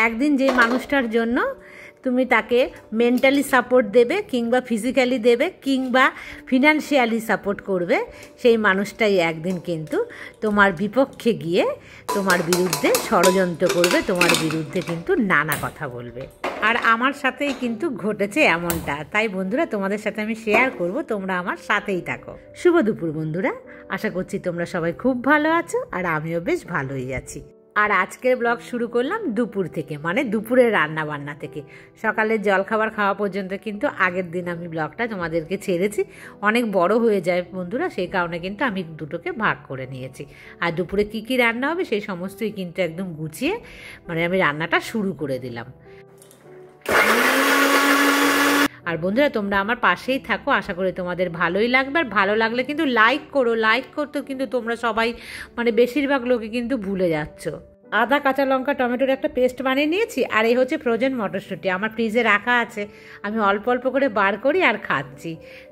একদিন যে মানুষটার জন্য তুমি তাকে মেন্টালি সাপোর্ট দেবে কিংবা ফিজিক্যালি দেবে কিংবা ফিনান্সিয়ালি সাপোর্ট করবে, সেই মানুষটাই একদিন কিন্তু তোমার বিপক্ষে গিয়ে তোমার বিরুদ্ধে ষড়যন্ত্র করবে, তোমার বিরুদ্ধে কিন্তু নানা কথা বলবে। আর আমার সাথেই কিন্তু ঘটেছে এমনটা। তাই বন্ধুরা, তোমাদের সাথে আমি শেয়ার করব, তোমরা আমার সাথেই থাকো। শুভ দুপুর বন্ধুরা, আশা করছি তোমরা সবাই খুব ভালো আছো আর আমিও বেশ ভালোই আছি। আর আজকের ব্লগ শুরু করলাম দুপুর থেকে, মানে দুপুরের রান্না বান্না থেকে। সকালের জলখাবার খাওয়া পর্যন্ত কিন্তু আগের দিন আমি ব্লগটা তোমাদেরকে ছেড়েছি। অনেক বড় হয়ে যায় বন্ধুরা, সেই কারণে কিন্তু আমি দুটোকে ভাগ করে নিয়েছি। আর দুপুরে কি কি রান্না হবে সেই সমস্তই কিন্তু একদম গুছিয়ে মানে আমি রান্নাটা শুরু করে দিলাম। আর বন্ধুরা, তোমরা আমার পাশেই থাকো, আশা করি তোমাদের ভালোই লাগবে। আর ভালো লাগলে কিন্তু লাইক করো, লাইক করতে কিন্তু তোমরা সবাই মানে বেশিরভাগ লোকে কিন্তু ভুলে যাচ্ছ। আদা, কাঁচা লঙ্কা, টমেটোর একটা পেস্ট বানিয়ে নিয়েছি। আর এই হচ্ছে ফ্রোজেন মটরশুঁটি, আমার ফ্রিজে রাখা আছে, আমি অল্প অল্প করে বার করি আর খাচ্ছি।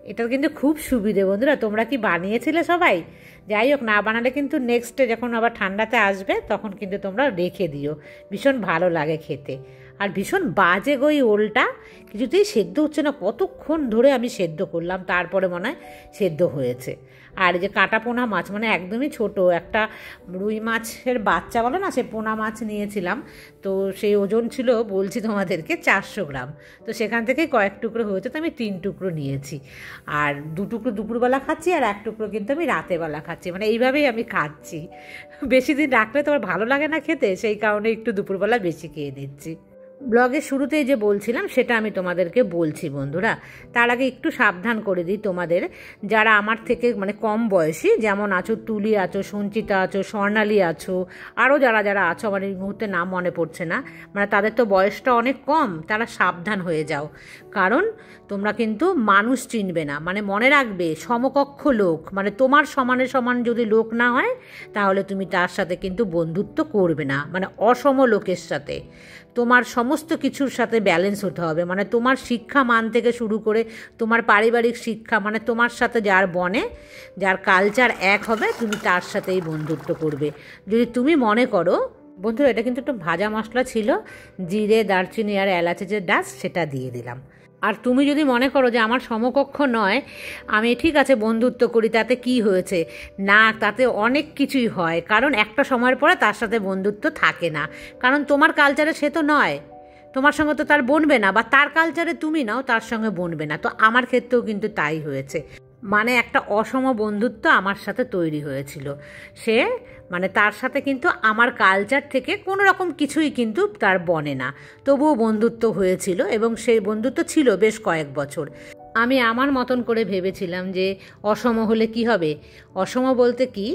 এটা কিন্তু খুব সুবিধে বন্ধুরা। তোমরা কি বানিয়েছিলে সবাই? যাই হোক, না বানালে কিন্তু নেক্সটে যখন আবার ঠান্ডাতে আসবে তখন কিন্তু তোমরা রেখে দিও, ভীষণ ভালো লাগে খেতে। আর ভীষণ বাজে গই ওলটা, কিছুতেই সেদ্ধ হচ্ছে না। কতক্ষণ ধরে আমি সেদ্ধ করলাম, তারপরে মনে হয় সেদ্ধ হয়েছে। আর এই যে কাটা পোনা মাছ, মানে একদমই ছোট একটা রুই মাছের বাচ্চা বলো না, সে পোনা মাছ নিয়েছিলাম। তো সেই ওজন ছিল বলছি তোমাদেরকে 400 গ্রাম। তো সেখান থেকে কয়েক টুকরো হয়েছে, তো আমি 3 টুকরো নিয়েছি। আর 2 টুকরো দুপুরবেলা খাচ্ছি আর 1 টুকরো কিন্তু আমি রাতেরবেলা খাচ্ছি। মানে এইভাবেই আমি খাচ্ছি। বেশি দিন রাখলে তোমার ভালো লাগে না খেতে, সেই কারণে একটু দুপুরবেলা বেশি খেয়ে নিচ্ছি। ব্লগের শুরুতেই যে বলছিলাম সেটা আমি তোমাদেরকে বলছি বন্ধুরা। তার আগে একটু সাবধান করে দিই তোমাদের, যারা আমার থেকে মানে কম বয়সী, যেমন আছো তুলি আছো, সঞ্চিতা আছো, স্বর্ণালী আছো, আরও যারা যারা আছো, আমার এই মুহূর্তে নাম মনে পড়ছে না, মানে তাদের তো বয়সটা অনেক কম, তারা সাবধান হয়ে যাও। কারণ তোমরা কিন্তু মানুষ চিনবে না। মানে মনে রাখবে, সমকক্ষ লোক মানে তোমার সমানে সমান যদি লোক না হয় তাহলে তুমি তার সাথে কিন্তু বন্ধুত্ব করবে না। মানে অসম লোকের সাথে তোমার সমস্ত কিছুর সাথে ব্যালেন্স হতে হবে। মানে তোমার শিক্ষা মান থেকে শুরু করে তোমার পারিবারিক শিক্ষা, মানে তোমার সাথে যার বনে, যার কালচার এক হবে, তুমি তার সাথেই বন্ধুত্ব করবে। যদি তুমি মনে করো বন্ধুরা, এটা কিন্তু একটু ভাজা মশলা ছিল, জিরে, দারচিনি আর এলাচের যে ডাস্ট সেটা দিয়ে দিলাম। আর তুমি যদি মনে করো যে আমার সমকক্ষ নয়, আমি ঠিক আছে বন্ধুত্ব করি, তাতে কি হয়েছে? না, তাতে অনেক কিছুই হয়। কারণ একটা সময়ের পরে তার সাথে বন্ধুত্ব থাকে না, কারণ তোমার কালচারে সে তো নয়, তোমার সঙ্গে তো তার বনবে না, বা তার কালচারে তুমি নাও তার সঙ্গে বনবে না। তো আমার ক্ষেত্রেও কিন্তু তাই হয়েছে। মানে একটা অসম বন্ধুত্ব আমার সাথে তৈরি হয়েছিল। সে মানে তার সাথে কিন্তু আমার কালচার থেকে কোনো রকম কিছুই কিন্তু তার বনে না, তবুও বন্ধুত্ব হয়েছিল এবং সেই বন্ধুত্ব ছিল বেশ কয়েক বছর। আমি আমার মতন করে ভেবেছিলাম যে অসম হলে কি হবে। অসম বলতে কি,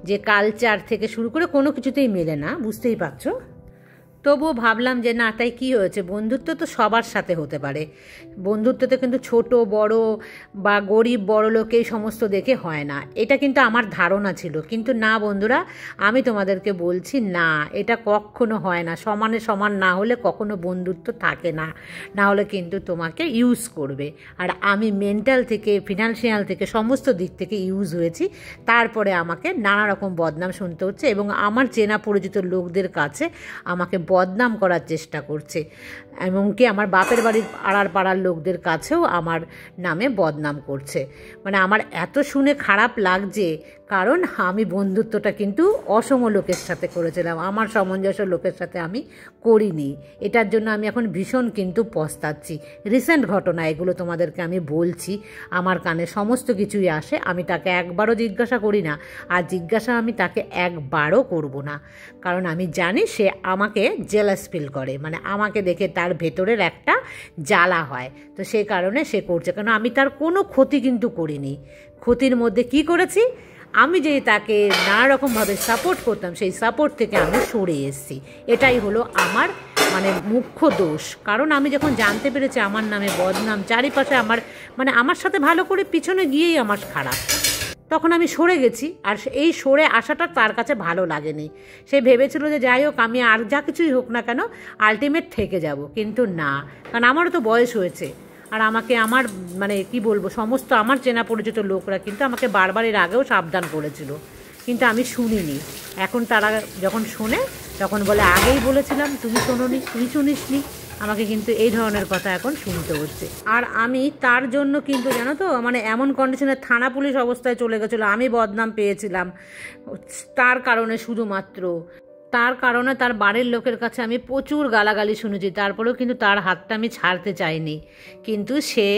যে কালচার থেকে শুরু করে কোনো কিছুতেই মেলে না, বুঝতেই পারছো। তবুও ভাবলাম যে না, তাই কী হয়েছে, বন্ধুত্ব তো সবার সাথে হতে পারে। বন্ধুত্বতে কিন্তু ছোট বড় বা গরিব বড় লোক এই সমস্ত দেখে হয় না, এটা কিন্তু আমার ধারণা ছিল। কিন্তু না বন্ধুরা, আমি তোমাদেরকে বলছি না, এটা কখনো হয় না। সমানে সমান না হলে কখনো বন্ধুত্ব থাকে না, না হলে কিন্তু তোমাকে ইউজ করবে। আর আমি মেন্টাল থেকে, ফিনান্সিয়াল থেকে, সমস্ত দিক থেকে ইউজ হয়েছি। তারপরে আমাকে নানা রকম বদনাম শুনতে হচ্ছে এবং আমার চেনা পরিচিত লোকদের কাছে আমাকে বদনাম করার চেষ্টা করছে। এমনকি আমার বাপের বাড়ির আড়ার পাড়ার লোকদের কাছেও আমার নামে বদনাম করছে। মানে আমার এত শুনে খারাপ লাগছে, কারণ আমি বন্ধুত্বটা কিন্তু অসম লোকের সাথে করেছিলাম, আমার সামঞ্জস্য লোকের সাথে আমি করিনি। এটার জন্য আমি এখন ভীষণ কিন্তু পস্তাচ্ছি। রিসেন্ট ঘটনা এগুলো তোমাদেরকে আমি বলছি, আমার কানে সমস্ত কিছুই আসে। আমি তাকে একবারও জিজ্ঞাসা করি না, আর জিজ্ঞাসা আমি তাকে একবারও করব না, কারণ আমি জানি সে আমাকে জেলাস ফিল করে, মানে আমাকে দেখে তার ভেতরের একটা জ্বালা হয়। তো সেই কারণে সে করছে, কারণ আমি তার কোনো ক্ষতি কিন্তু করিনি। ক্ষতির মধ্যে কি করেছি, আমি যে তাকে নানা রকমভাবে সাপোর্ট করতাম, সেই সাপোর্ট থেকে আমি সরে এসেছি। এটাই হলো আমার মানে মুখ্য দোষ। কারণ আমি যখন জানতে পেরেছি আমার নামে বদনাম, চারিপাশে আমার মানে আমার সাথে ভালো করে পিছনে গিয়েই আমার খারাপ, তখন আমি সরে গেছি। আর এই সরে আসাটা তার কাছে ভালো লাগেনি। সে ভেবেছিল যে যাই হোক, আমি আর যা কিছুই হোক না কেন আলটিমেট থেকে যাব, কিন্তু না, কারণ আমারও তো বয়স হয়েছে। আর আমাকে আমার মানে কি বলবো, সমস্ত আমার চেনা পরিচিত লোকরা কিন্তু আমাকে বারবার এর আগেও সাবধান করেছিল কিন্তু আমি শুনিনি। এখন তারা যখন শোনে তখন বলে আগেই বলেছিলাম, তুমি শোনোনি, তুমি শুনিসনি। আমাকে কিন্তু এই ধরনের কথা এখন শুনতে হচ্ছে। আর আমি তার জন্য কিন্তু জানো তো মানে এমন কন্ডিশনে থানা পুলিশ অবস্থায় চলে গেছিলো, আমি বদনাম পেয়েছিলাম তার কারণে, শুধুমাত্র তার কারণে। তার বাড়ির লোকের কাছে আমি প্রচুর গালাগালি শুনেছি, তারপরেও কিন্তু তার হাতটা আমি ছাড়তে চাইনি। কিন্তু সে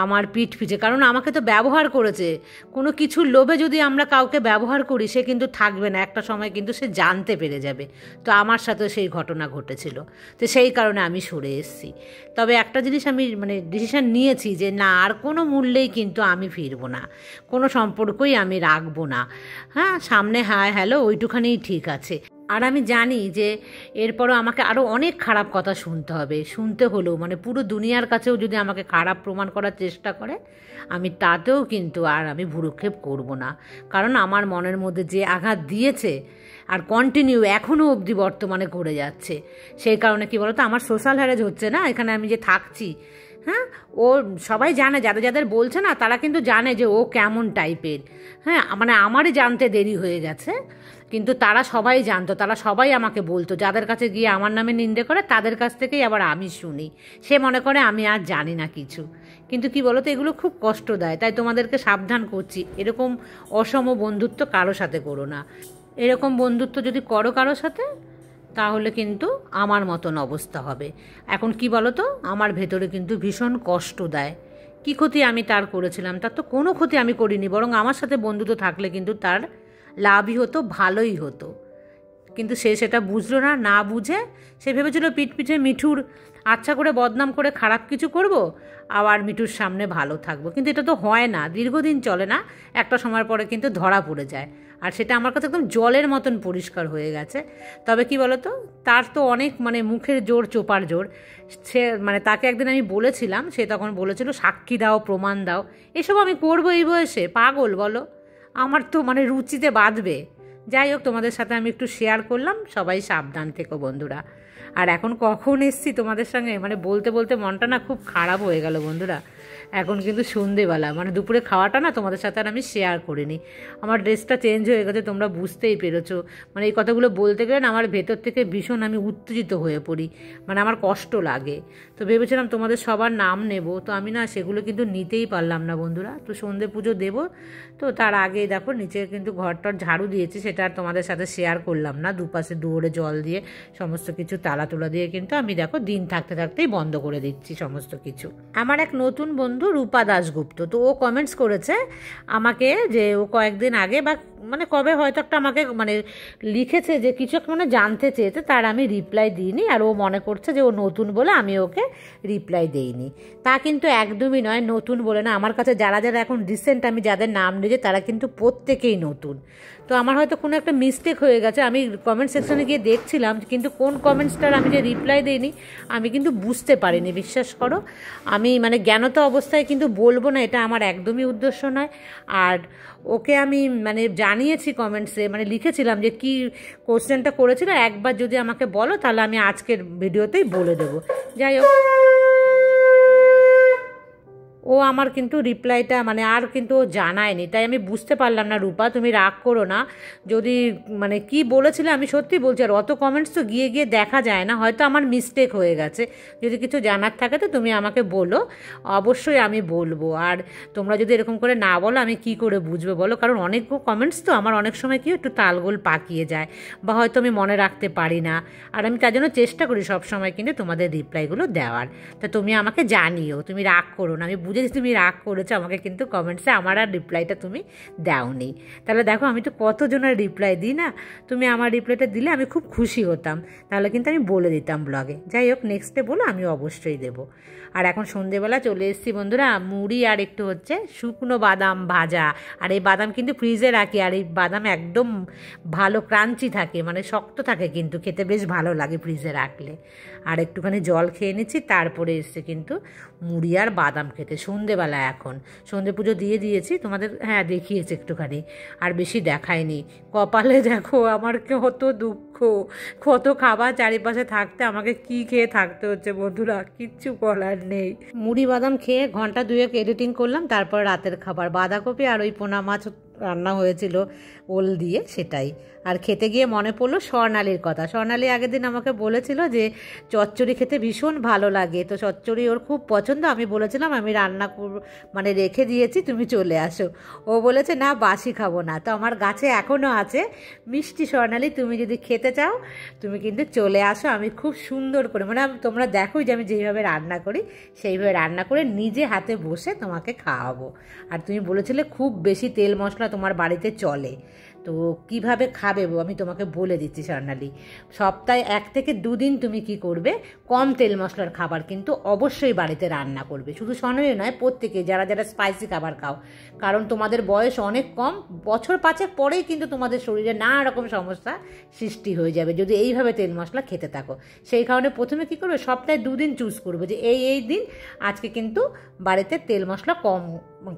আমার পিঠ পিছে, কারণ আমাকে তো ব্যবহার করেছে। কোনো কিছুর লোভে যদি আমরা কাউকে ব্যবহার করি, সে কিন্তু থাকবে না, একটা সময় কিন্তু সে জানতে পেরে যাবে। তো আমার সাথেও সেই ঘটনা ঘটেছিল, তো সেই কারণে আমি সরে এসেছি। তবে একটা জিনিস আমি মানে ডিসিশন নিয়েছি যে না, আর কোনো মূল্যেই কিন্তু আমি ফিরবো না, কোনো সম্পর্কই আমি রাখবো না। হ্যাঁ, সামনে হাই হ্যালো ওইটুখানেই ঠিক আছে। আর আমি জানি যে এরপরও আমাকে আরও অনেক খারাপ কথা শুনতে হবে, শুনতে হলেও মানে পুরো দুনিয়ার কাছেও যদি আমাকে খারাপ প্রমাণ করার চেষ্টা করে, আমি তাতেও কিন্তু আর আমি ভ্রুক্ষেপ করব না। কারণ আমার মনের মধ্যে যে আঘাত দিয়েছে আর কন্টিনিউ এখনও অবধি বর্তমানে করে যাচ্ছে, সেই কারণে কি বলতো, আমার সোশ্যাল হ্যারাস হচ্ছে না এখানে আমি যে থাকছি। হ্যাঁ, ও সবাই জানে, যাদের যাদের বলছে না তারা কিন্তু জানে যে ও কেমন টাইপের। হ্যাঁ, মানে আমারই জানতে দেরি হয়ে গেছে, কিন্তু তারা সবাই জানতো, তারা সবাই আমাকে বলতো। যাদের কাছে গিয়ে আমার নামে নিন্দে করে তাদের কাছ থেকেই আবার আমি শুনি। সে মনে করে আমি আর জানি না কিছু। কিন্তু কি বলতো, এগুলো খুব কষ্ট দেয়। তাই তোমাদেরকে সাবধান করছি, এরকম অসম বন্ধুত্ব কারো সাথে করো না। এরকম বন্ধুত্ব যদি করো কারো সাথে, তাহলে কিন্তু আমার মতন অবস্থা হবে। এখন কি বলো তো, আমার ভেতরে কিন্তু ভীষণ কষ্ট দেয়। কি ক্ষতি আমি তার করেছিলাম? তার তো কোনো ক্ষতি আমি করিনি, বরং আমার সাথে বন্ধুত্ব থাকলে কিন্তু তার লাভই হতো, ভালোই হতো। কিন্তু সে সেটা বুঝলো না, না বুঝে সে ভেবেছিল পিঠ পিঠে মিঠুর আচ্ছা করে বদনাম করে খারাপ কিছু করব, আবার মিঠুর সামনে ভালো থাকবো। কিন্তু এটা তো হয় না, দীর্ঘদিন চলে না, একটা সময় পরে কিন্তু ধরা পড়ে যায়। আর সেটা আমার কাছে একদম জলের মতন পরিষ্কার হয়ে গেছে। তবে কি বলতো, তার তো অনেক মানে মুখের জোর, চোপার জোর। সে মানে তাকে একদিন আমি বলেছিলাম, সে তখন বলেছিল সাক্ষী দাও, প্রমাণ দাও। এসব আমি করবো এই বয়সে? পাগল বলো? আমার তো মানে রুচিতে বাঁধবে। যাই হোক, তোমাদের সাথে আমি একটু শেয়ার করলাম। সবাই সাবধান থেকো বন্ধুরা। আর এখন কখন এসছি তোমাদের সঙ্গে, মানে বলতে বলতে মনটা না খুব খারাপ হয়ে গেল বন্ধুরা। এখন কিন্তু সন্ধেবেলা, মানে দুপুরে খাওয়াটা না তোমাদের সাথে আর আমি শেয়ার করিনি। আমার ড্রেসটা চেঞ্জ হয়ে গেছে, তোমরা বুঝতেই পেরেছো। মানে এই কথাগুলো বলতে গেলে না আমার ভেতর থেকে ভীষণ আমি উত্তেজিত হয়ে পড়ি, মানে আমার কষ্ট লাগে। তো ভেবেছিলাম তোমাদের সবার নাম নেব, তো আমি না সেগুলো কিন্তু নিতেই পারলাম না বন্ধুরা। তো সন্ধে পুজো দেবো, তো তার আগেই দেখো নিচে কিন্তু ঘরটার ঝাড়ু দিয়েছি, সেটা আর তোমাদের সাথে শেয়ার করলাম না। দুপাশে দুয়ারে জল দিয়ে সমস্ত কিছু তালা তোলা দিয়ে কিন্তু আমি দেখো দিন থাকতে থাকতেই বন্ধ করে দিচ্ছি সমস্ত কিছু। আমার এক নতুন বন্ধু রূপা দাশগুপ্ত, তো ও কমেন্টস করেছে আমাকে যে ও কয়েকদিন আগে বা মানে কবে হয়তো একটা আমাকে মানে লিখেছে যে কিছু একটা মানে জানতে চেয়েছে, তার আমি রিপ্লাই দিইনি। আর ও মনে করছে যে ও নতুন বলে আমি ওকে রিপ্লাই দেইনি। তা কিন্তু একদমই নয়, নতুন বলে না। আমার কাছে যারা যারা এখন রিসেন্ট আমি যাদের নাম নিয়েছি তারা কিন্তু প্রত্যেকেই নতুন। তো আমার হয়তো কোনো একটা মিস্টেক হয়ে গেছে, আমি কমেন্ট সেকশনে গিয়ে দেখছিলাম, কিন্তু কোন কমেন্টসটার আমি যে রিপ্লাই দিইনি আমি কিন্তু বুঝতে পারিনি, বিশ্বাস করো। আমি মানে জ্ঞানত অবস্থায় কিন্তু বলবো না, এটা আমার একদমই উদ্দেশ্য নয়। আর ওকে আমি মানে জানিয়েছি কমেন্টসে, মানে লিখেছিলাম যে কি কোশ্চেনটা করেছিল, একবার যদি আমাকে বলো তাহলে আমি আজকের ভিডিওতেই বলে দেবো। যাই হোক, ও আমার কিন্তু রিপ্লাইটা মানে আর কিন্তু ও জানায়নি, তাই আমি বুঝতে পারলাম না। রূপা, তুমি রাগ করো না, যদি মানে কি বলেছিলে আমি সত্যি বলছি। আর অত কমেন্টস তো গিয়ে গিয়ে দেখা যায় না, হয়তো আমার মিস্টেক হয়ে গেছে। যদি কিছু জানার থাকে তো তুমি আমাকে বলো, অবশ্যই আমি বলবো। আর তোমরা যদি এরকম করে না বলো আমি কি করে বুঝবো বলো? কারণ অনেক কমেন্টস তো আমার অনেক সময় কি একটু তালগোল পাকিয়ে যায়, বা হয়তো আমি মনে রাখতে পারি না। আর আমি তার জন্য চেষ্টা করি সব সময় কিন্তু তোমাদের রিপ্লাইগুলো দেওয়ার। তা তুমি আমাকে জানিও, তুমি রাগ করো না। আমি বুঝেছি তুমি রাগ করেছো, আমাকে কিন্তু কমেন্টসে আমার আর রিপ্লাইটা তুমি দাওনি। তাহলে দেখো আমি তো কতজনের রিপ্লাই দিই না, তুমি আমার রিপ্লাইটা দিলে আমি খুব খুশি হতাম, তাহলে কিন্তু আমি বলে দিতাম ব্লগে। যাই হোক, নেক্সটে বলো, আমি অবশ্যই দেবো। আর এখন সন্ধেবেলা চলে এসেছি বন্ধুরা, মুড়ি আর একটু হচ্ছে শুকনো বাদাম ভাজা। আর এই বাদাম কিন্তু ফ্রিজে রাখি, আর এই বাদাম একদম ভালো ক্রাঞ্চি থাকে, মানে শক্ত থাকে, কিন্তু খেতে বেশ ভালো লাগে ফ্রিজে রাখলে। আর একটুখানি জল খেয়ে নিচ্ছি, তারপরে এসছে কিন্তু মুড়ি আর বাদাম খেতে সন্ধেবেলা। এখন সন্ধে পুজো দিয়ে দিয়েছি তোমাদের, হ্যাঁ দেখিয়েছি একটুখানি, আর বেশি দেখায়নি। কপালে দেখো আমার কত দুঃখ, কত খাবার চারিপাশে থাকতে আমাকে কি খেয়ে থাকতে হচ্ছে বন্ধুরা, কিচ্ছু বলার নেই। মুড়ি বাদাম খেয়ে ঘন্টা দুয়েক এডিটিং করলাম, তারপর রাতের খাবার বাঁধাকপি আর ওই পোনা মাছ রান্না হয়েছিল ওল দিয়ে, সেটাই। আর খেতে গিয়ে মনে পড়লো স্বর্ণালীর কথা। স্বর্ণালী আগের দিন আমাকে বলেছিল যে চচ্চড়ি খেতে ভীষণ ভালো লাগে, তো চচ্চড়ি ওর খুব পছন্দ। আমি বলেছিলাম আমি রান্না মানে রেখে দিয়েছি, তুমি চলে আসো। ও বলেছে না, বাসি খাবো না। তো আমার গাছে এখনও আছে মিষ্টি। স্বর্ণালী, তুমি যদি খেতে চাও তুমি কিন্তু চলে আসো, আমি খুব সুন্দর করে, মানে তোমরা দেখো যে আমি যেইভাবে রান্না করি সেইভাবে রান্না করে নিজে হাতে বসে তোমাকে খাওয়াবো। আর তুমি বলেছিলে খুব বেশি তেল মশলা তোমার বাড়িতে চলে, তো কিভাবে খাবে আমি তোমাকে বলে দিচ্ছি স্বর্ণালী। সপ্তাহে 1 থেকে 2 দিন তুমি কি করবে, কম তেল মশলার খাবার কিন্তু অবশ্যই বাড়িতে রান্না করবে। শুধু স্বর্ণালী নয়, প্রত্যেকে যারা যারা স্পাইসি খাবার খাও, কারণ তোমাদের বয়স অনেক কম, বছর 5 পরেই কিন্তু তোমাদের শরীরে নানা রকম সমস্যা সৃষ্টি হয়ে যাবে যদি এইভাবে তেল মশলা খেতে থাকো। সেই কারণে প্রথমে কী করবে, সপ্তাহে 2 দিন চুজ করবে যে এই দিন আজকে কিন্তু বাড়িতে তেল মশলা কম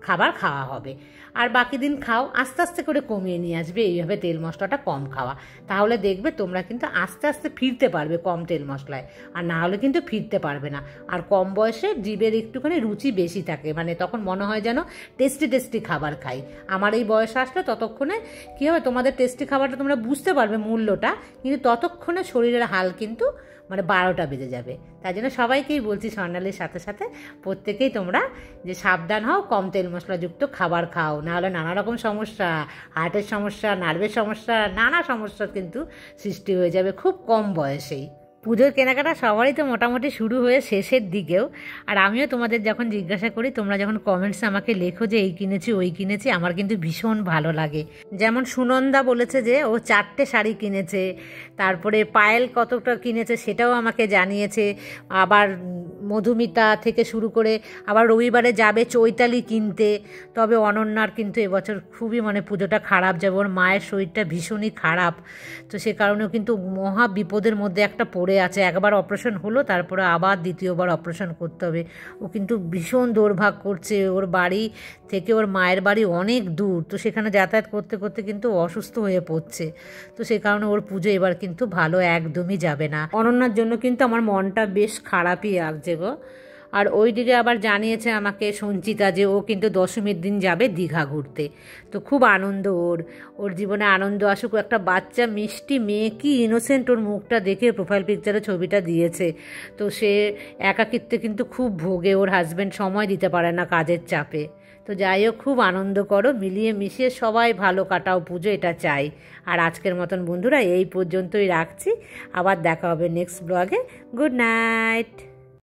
খাবার খাওয়া হবে, আর বাকি দিন খাও। আস্তে আস্তে করে কমিয়ে নিয়ে আসবে এইভাবে তেল মশলাটা কম খাওয়া। তাহলে দেখবে তোমরা কিন্তু আস্তে আস্তে ফিরতে পারবে কম তেল মশলায়, আর না হলে কিন্তু ফিরতে পারবে না। আর কম বয়সে জীবের একটুখানি রুচি বেশি থাকে, মানে তখন মনে হয় যেন টেস্টি টেস্টি খাবার খাই। আমার এই বয়স আসলে ততক্ষণে কী হবে, তোমাদের টেস্টি খাবারটা তোমরা বুঝতে পারবে মূল্যটা, কিন্তু ততক্ষণে শরীরের হাল কিন্তু মানে 12টা বেজে যাবে। তাই জন্য সবাইকেই বলছি, স্বর্ণালীর সাথে সাথে প্রত্যেকেই তোমরা যে সাবধান হও, কম তেল মশলাযুক্ত খাবার খাও, নাহলে নানা রকম সমস্যা, হার্টের সমস্যা, নার্ভের সমস্যা, নানা সমস্যা কিন্তু সৃষ্টি হয়ে যাবে খুব কম বয়সেই। পুজোর কেনাকাটা সবারই তো মোটামুটি শুরু হয়ে শেষের দিকেও। আর আমিও তোমাদের যখন জিজ্ঞাসা করি, তোমরা যখন কমেন্টসে আমাকে লেখো যে এই কিনেছি ওই কিনেছি, আমার কিন্তু ভীষণ ভালো লাগে। যেমন সুনন্দা বলেছে যে ও 4টে শাড়ি কিনেছে, তারপরে পায়েল কতটা কিনেছে সেটাও আমাকে জানিয়েছে। আবার মধুমিতা থেকে শুরু করে আবার রবিবারে যাবে চৈতালি কিনতে। তবে অনন্যার কিন্তু এবছর খুবই মানে পুজোটা খারাপ যাবে, ওর মায়ের শরীরটা ভীষণই খারাপ, তো সে কারণেও কিন্তু মহা বিপদের মধ্যে একটা পড়ে আছে। একবার অপারেশন হলো, তারপরে আবার দ্বিতীয়বার অপারেশন করতে হবে। ও কিন্তু ভীষণ দৌড়ভাগ করছে, ওর বাড়ি থেকে ওর মায়ের বাড়ি অনেক দূর, তো সেখানে যাতায়াত করতে করতে কিন্তু অসুস্থ হয়ে পড়ছে। তো সেই কারণে ওর পুজো এবার কিন্তু ভালো একদমই যাবে না। অনন্যার জন্য কিন্তু আমার মনটা বেশ খারাপই লাগছে গো। আর ওইদিকে আবার জানিয়েছে আমাকে সঞ্চিতা যে ও কিন্তু দশমীর দিন যাবে দীঘা ঘুরতে। তো খুব আনন্দ, ওর জীবনে আনন্দ আসুক। একটা বাচ্চা মিষ্টি মেয়ে, কি ইনোসেন্ট, ওর মুখটা দেখে প্রোফাইল পিকচারে ছবিটা দিয়েছে। তো সে একাকিত্বে কিন্তু খুব ভোগে, ওর হাজব্যান্ড সময় দিতে পারে না কাজের চাপে। তো যাই হোক, খুব আনন্দ করো, মিলিয়ে মিশিয়ে সবাই ভালো কাটাও পুজো, এটা চাই। আর আজকের মতন বন্ধুরা এই পর্যন্তই রাখছি, আবার দেখা হবে নেক্সট ব্লগে। Good night.